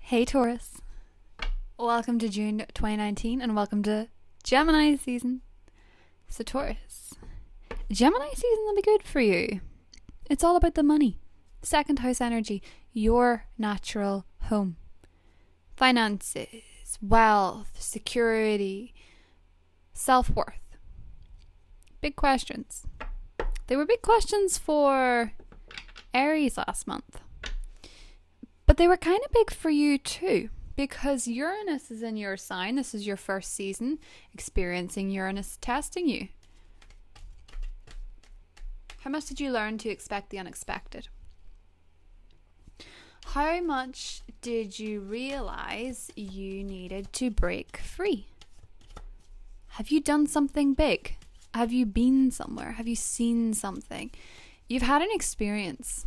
Hey Taurus, welcome to June 2019 and welcome to Gemini season. So Taurus, Gemini season will be good for you. It's all about the money, second house energy, your natural home, finances, wealth, security, self-worth. Big questions. They were big questions for Aries last month. But they were kind of big for you too, because Uranus is in your sign. This is your first season experiencing Uranus testing you. How much did you learn to expect the unexpected? How much did you realize you needed to break free? Have you done something big? Have you been somewhere? Have you seen something? You've had an experience.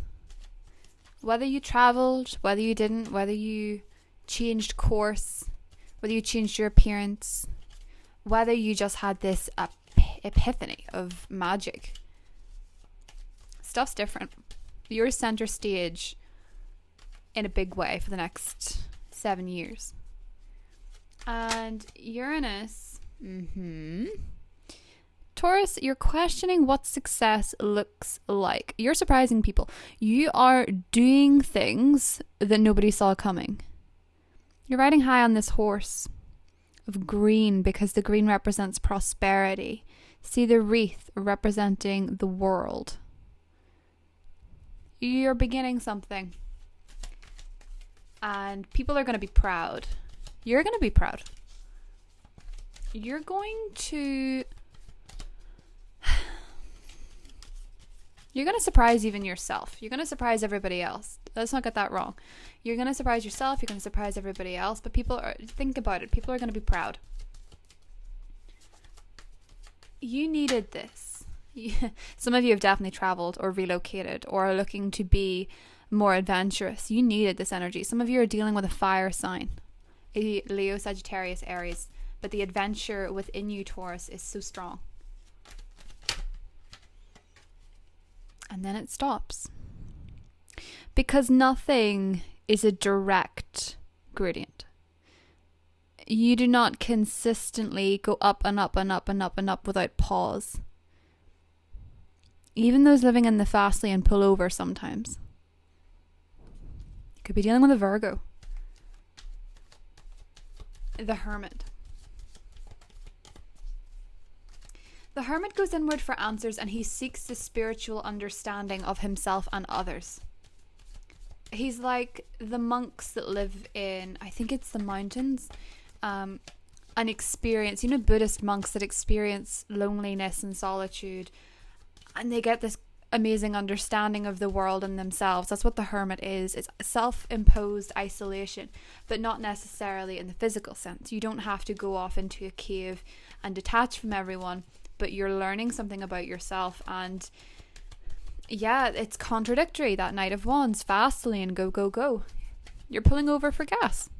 Whether you traveled, whether you didn't, whether you changed course, whether you changed your appearance, whether you just had this epiphany of magic. Stuff's different. You're center stage in a big way for the next 7 years. And Uranus, Taurus, you're questioning what success looks like. You're surprising people. You are doing things that nobody saw coming. You're riding high on this horse of green because the green represents prosperity. See the wreath representing the world. You're beginning something. And people are going to be proud. You're going to be proud. You're going to surprise even yourself. You're going to surprise everybody else. Let's not get that wrong. You're going to surprise yourself. You're going to surprise everybody else. But think about it. People are going to be proud. You needed this. Some of you have definitely traveled or relocated or are looking to be more adventurous. You needed this energy. Some of you are dealing with a fire sign. Leo, Sagittarius, Aries. But the adventure within you, Taurus, is so strong. And then it stops. Because nothing is a direct gradient. You do not consistently go up and up and up and up and up without pause. Even those living in the fast lane pull over sometimes. You could be dealing with a Virgo. The Hermit. The Hermit goes inward for answers and he seeks the spiritual understanding of himself and others. He's like the monks that live in, I think it's the mountains, and experience, Buddhist monks that experience loneliness and solitude, and they get this amazing understanding of the world and themselves. That's what the Hermit is. It's self-imposed isolation, but not necessarily in the physical sense. You don't have to go off into a cave and detach from everyone. But you're learning something about yourself, and yeah, it's contradictory. That Knight of Wands, fast lane, go, go, go. You're pulling over for gas.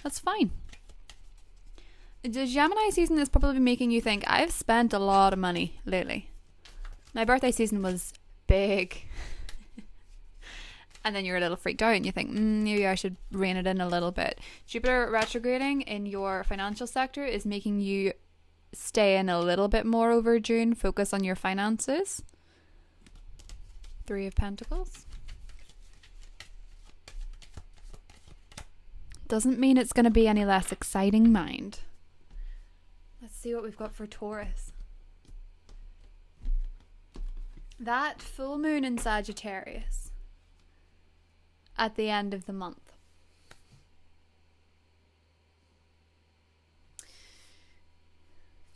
That's fine. The Gemini season is probably making you think, I've spent a lot of money lately. My birthday season was big. And then you're a little freaked out and you think, maybe I should rein it in a little bit. Jupiter retrograding in your financial sector is making you stay in a little bit more over June. Focus on your finances. 3 of Pentacles. Doesn't mean it's going to be any less exciting, mind. Let's see what we've got for Taurus. That full moon in Sagittarius at the end of the month.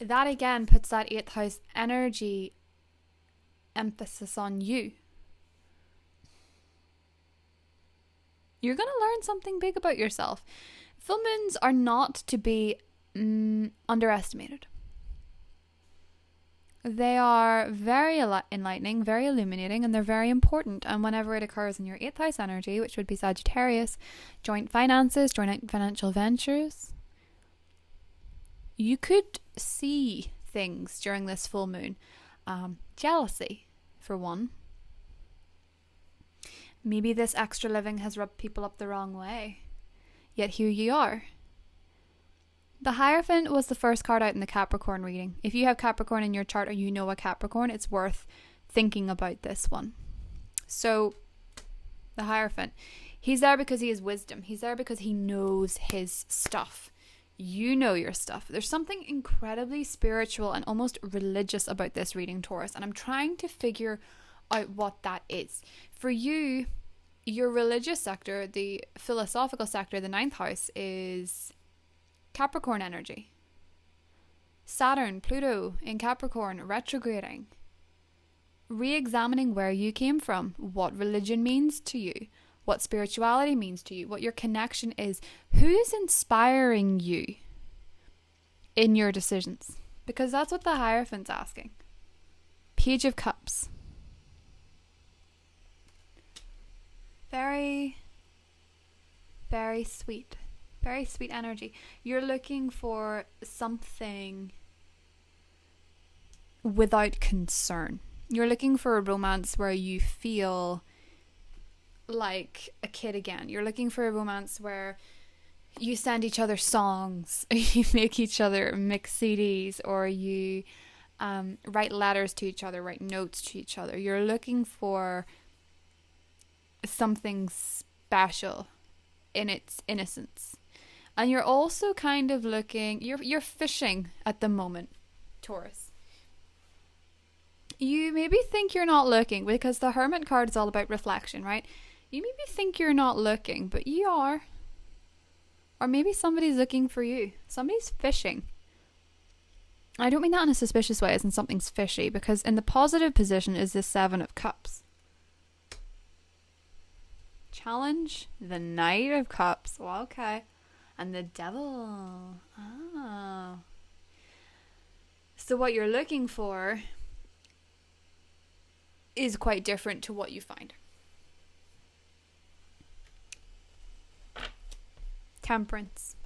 That again puts that 8th house energy emphasis on you. You're going to learn something big about yourself. Full moons are not to be underestimated. They are very enlightening, very illuminating, and they're very important. And whenever it occurs in your 8th house energy, which would be Sagittarius, joint finances, joint financial ventures, you could see things during this full moon. Jealousy, for one. Maybe this extra living has rubbed people up the wrong way. Yet here you are. The Hierophant was the first card out in the Capricorn reading. If you have Capricorn in your chart or you know a Capricorn, it's worth thinking about this one. So, the Hierophant. He's there because he has wisdom. He's there because he knows his stuff. You know your stuff. There's something incredibly spiritual and almost religious about this reading, Taurus. And I'm trying to figure out what that is. For you, your religious sector, the philosophical sector, the 9th house is Capricorn energy. Saturn, Pluto in Capricorn retrograding. Re-examining where you came from, what religion means to you, what spirituality means to you, what your connection is, who's inspiring you in your decisions. Because that's what the Hierophant's asking. Page of Cups. Very, very sweet. Very sweet energy. You're looking for something without concern. You're looking for a romance where you feel like a kid again. You're looking for a romance where you send each other songs, or you make each other mix CDs, or you write letters to each other, write notes to each other. You're looking for something special in its innocence. And you're also kind of looking, you're fishing at the moment, Taurus. You maybe think you're not looking, because the Hermit card is all about reflection, right? You maybe think you're not looking, but you are. Or maybe somebody's looking for you. Somebody's fishing. I don't mean that in a suspicious way, as in something's fishy, because in the positive position is the 7 of Cups. Challenge, the Knight of Cups. Well, okay. And the Devil. Oh. So what you're looking for is quite different to what you find. Temperance.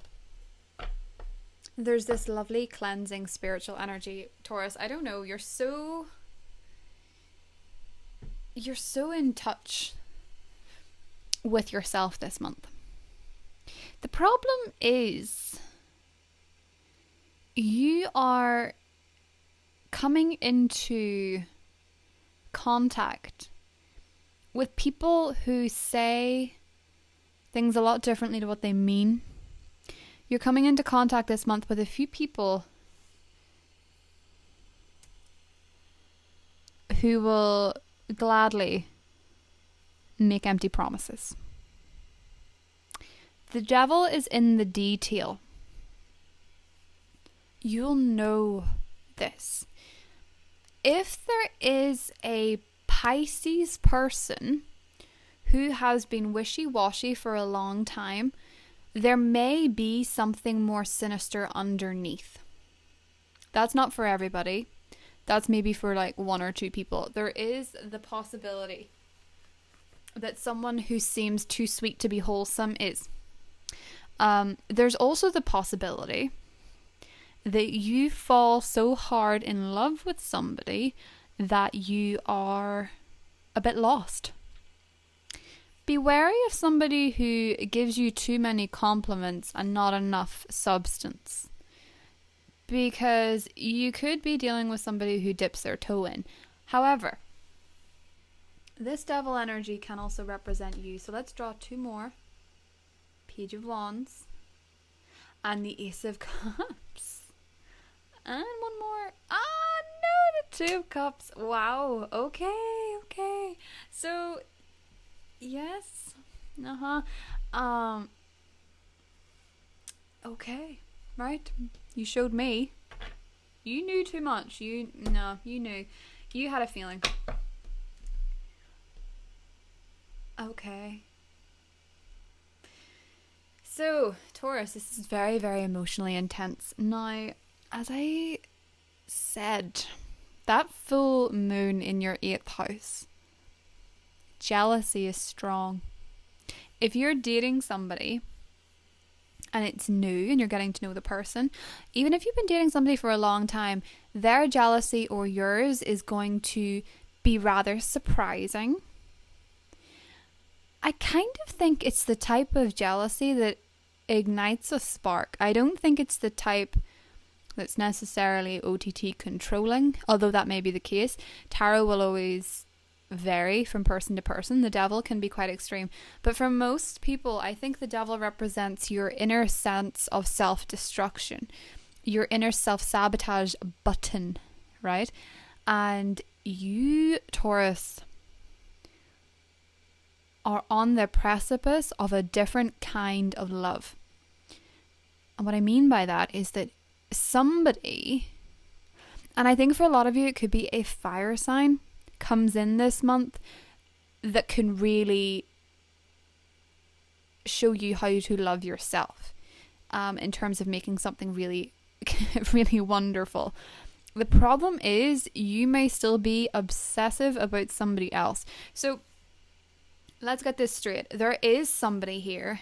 There's this lovely cleansing spiritual energy, Taurus. I don't know, you're so in touch with yourself this month. The problem is you are coming into contact with people who say things a lot differently to what they mean. You're coming into contact this month with a few people who will gladly make empty promises. The Devil is in the detail. You'll know this. If there is a Pisces person who has been wishy-washy for a long time, there may be something more sinister underneath. That's not for everybody. That's maybe for like 1 or 2 people. There is the possibility that someone who seems too sweet to be wholesome is. There's also the possibility that you fall so hard in love with somebody that you are a bit lost. Be wary of somebody who gives you too many compliments and not enough substance, because you could be dealing with somebody who dips their toe in. However, this Devil energy can also represent you. So let's draw 2 more. Page of Wands and the Ace of Cups. And 1 more. Ah, no, the 2 of Cups. Wow. Okay. So, yes. Okay. Right. You showed me. You knew too much. You knew. You had a feeling. Okay. So, Taurus, this is very, very emotionally intense. Now, as I said, that full moon in your 8th house, jealousy is strong. If you're dating somebody and it's new and you're getting to know the person, even if you've been dating somebody for a long time, their jealousy or yours is going to be rather surprising. I kind of think it's the type of jealousy that ignites a spark. I don't think it's the type that's necessarily OTT controlling, although that may be the case. Tarot will always vary from person to person. The devil can be quite extreme, but for most people, I think the devil represents your inner sense of self-destruction, your inner self-sabotage button, right? And you, Taurus, are on the precipice of a different kind of love. And what I mean by that is that somebody, and I think for a lot of you it could be a fire sign, comes in this month that can really show you how to love yourself, in terms of making something really really wonderful. The problem is you may still be obsessive about somebody else. So let's get this straight. There is somebody here,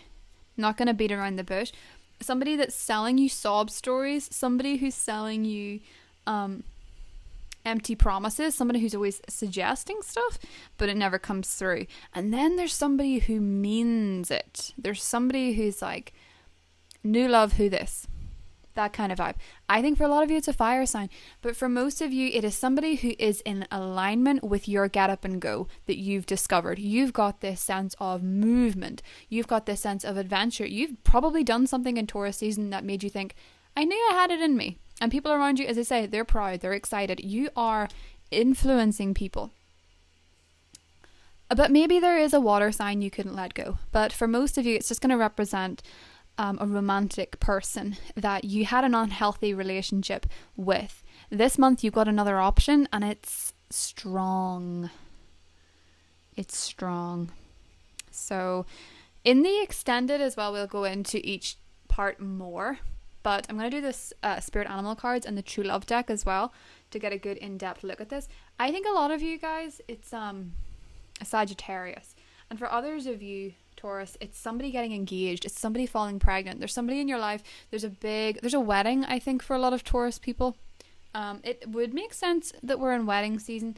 not going to beat around the bush, somebody that's selling you sob stories, somebody who's selling you empty promises, somebody who's always suggesting stuff, but it never comes through. And then there's somebody who means it. There's somebody who's like, new love, who this? That kind of vibe. I think for a lot of you it's a fire sign, but for most of you it is somebody who is in alignment with your get up and go that you've discovered. You've got this sense of movement. You've got this sense of adventure. You've probably done something in Taurus season that made you think, I knew I had it in me. And people around you, as I say, they're proud, they're excited. You are influencing people. But maybe there is a water sign you couldn't let go. But for most of you, it's just going to represent a romantic person that you had an unhealthy relationship with. This month, you've got another option, and it's strong. It's strong. So in the extended as well, we'll go into each part more. But I'm going to do this spirit animal cards and the true love deck as well to get a good in-depth look at this. I think a lot of you guys, it's a Sagittarius. And for others of you, Taurus, it's somebody getting engaged. It's somebody falling pregnant. There's somebody in your life. There's a wedding, I think, for a lot of Taurus people. It would make sense that we're in wedding season.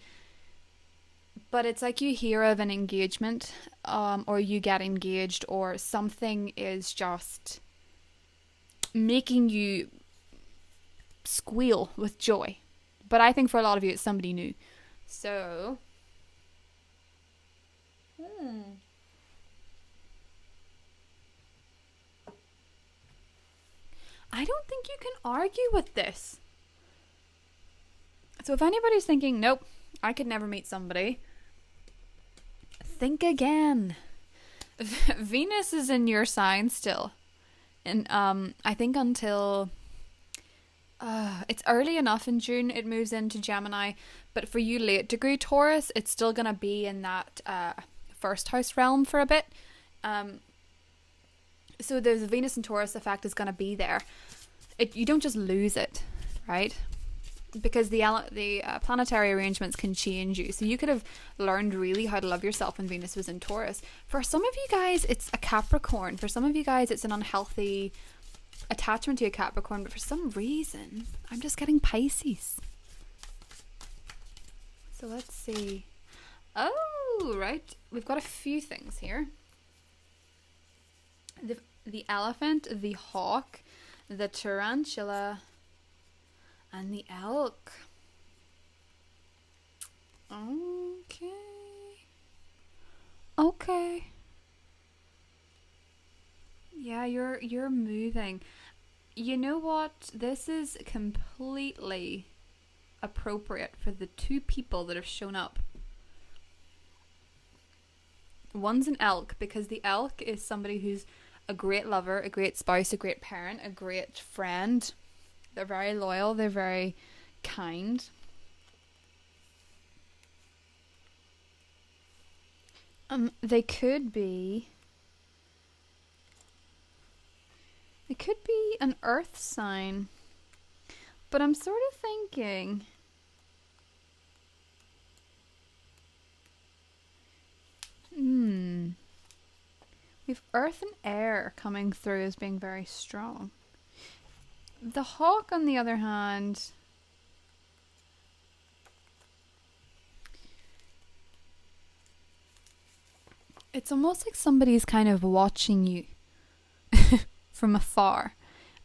But it's like you hear of an engagement, or you get engaged, or something is just making you squeal with joy. But I think for a lot of you it's somebody new. So I don't think you can argue with this. So if anybody's thinking, nope, I could never meet somebody, think again. Venus is in your sign still. And I think until it's early enough in June it moves into Gemini, but for you late degree Taurus, it's still going to be in that first house realm for a bit. So the Venus and Taurus effect is going to be there. You don't just lose it, right? Because the planetary arrangements can change you. So you could have learned really how to love yourself when Venus was in Taurus. For some of you guys, it's a Capricorn. For some of you guys, it's an unhealthy attachment to a Capricorn. But for some reason, I'm just getting Pisces. So let's see. Oh, right. We've got a few things here. The elephant, the hawk, the tarantula, and the elk. Okay. Yeah, you're moving. You know what? This is completely appropriate for the two people that have shown up. One's an elk, because the elk is somebody who's a great lover, a great spouse, a great parent, a great friend. They're very loyal, they're very kind. They could be an earth sign. But I'm sort of thinking we've earth and air coming through as being very strong. The hawk, on the other hand, it's almost like somebody's kind of watching you. from afar.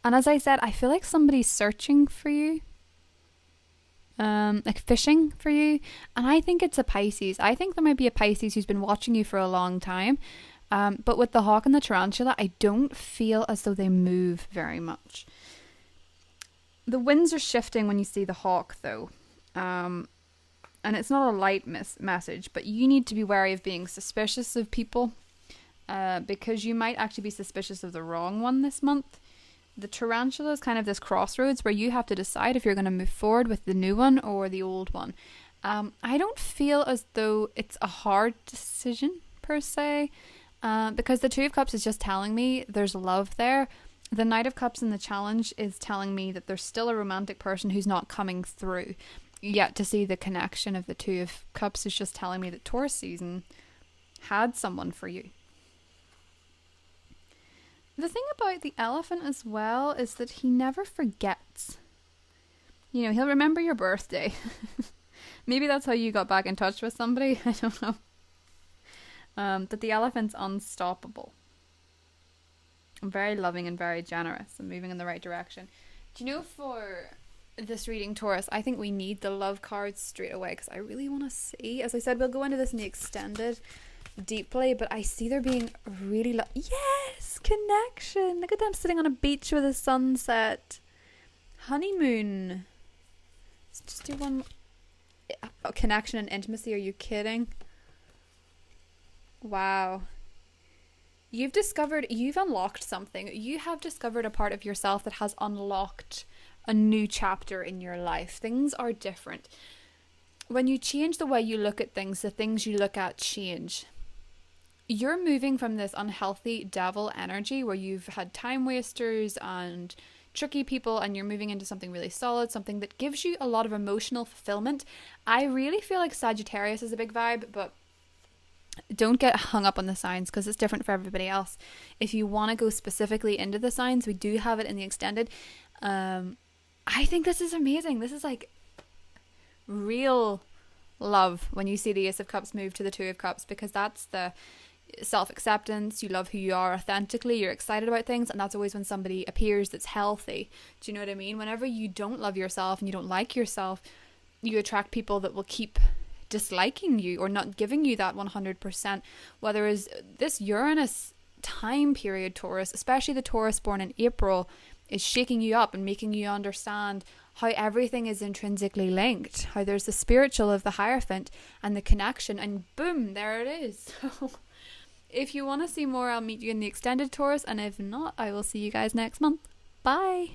And as I said, I feel like somebody's searching for you, like fishing for you. And I think it's a Pisces. I think there might be a Pisces who's been watching you for a long time. But with the hawk and the tarantula, I don't feel as though they move very much. The winds are shifting when you see the hawk, though. And it's not a light message, but you need to be wary of being suspicious of people, because you might actually be suspicious of the wrong one this month. The tarantula is kind of this crossroads where you have to decide if you're going to move forward with the new one or the old one. I don't feel as though it's a hard decision per se, because the Two of Cups is just telling me there's love there. The Knight of Cups in the challenge is telling me that there's still a romantic person who's not coming through. Yet to see the connection of the Two of Cups is just telling me that Taurus season had someone for you. The thing about the elephant as well is that he never forgets. You know, he'll remember your birthday. Maybe that's how you got back in touch with somebody. I don't know. But the elephant's unstoppable. I'm very loving and very generous. I'm moving in the right direction. Do you know, for this reading, Taurus, I think we need the love cards straight away, because I really want to see. As I said, we'll go into this in the extended deeply, but I see there being really yes, connection. Look at them sitting on a beach with a sunset. Honeymoon. Let's just do one. Connection and intimacy. Are you kidding? Wow. You've unlocked something. You have discovered a part of yourself that has unlocked a new chapter in your life. Things are different. When you change the way you look at things, the things you look at change. You're moving from this unhealthy devil energy where you've had time wasters and tricky people, and you're moving into something really solid, something that gives you a lot of emotional fulfillment. I really feel like Sagittarius is a big vibe, but don't get hung up on the signs because it's different for everybody else. If you want to go specifically into the signs, we do have it in the extended. I think this is amazing. This is like real love when you see the Ace of Cups move to the Two of Cups, because that's the self-acceptance. You love who you are authentically, you're excited about things, and that's always when somebody appears that's healthy. Do you know what I mean? Whenever you don't love yourself and you don't like yourself, you attract people that will keep disliking you or not giving you that 100%. Whether is this Uranus time period, Taurus, especially the Taurus born in April, is shaking you up and making you understand how everything is intrinsically linked, how there's the spiritual of the Hierophant and the connection, and boom, there it is. So if you want to see more, I'll meet you in the extended, Taurus, and if not, I will see you guys next month. Bye.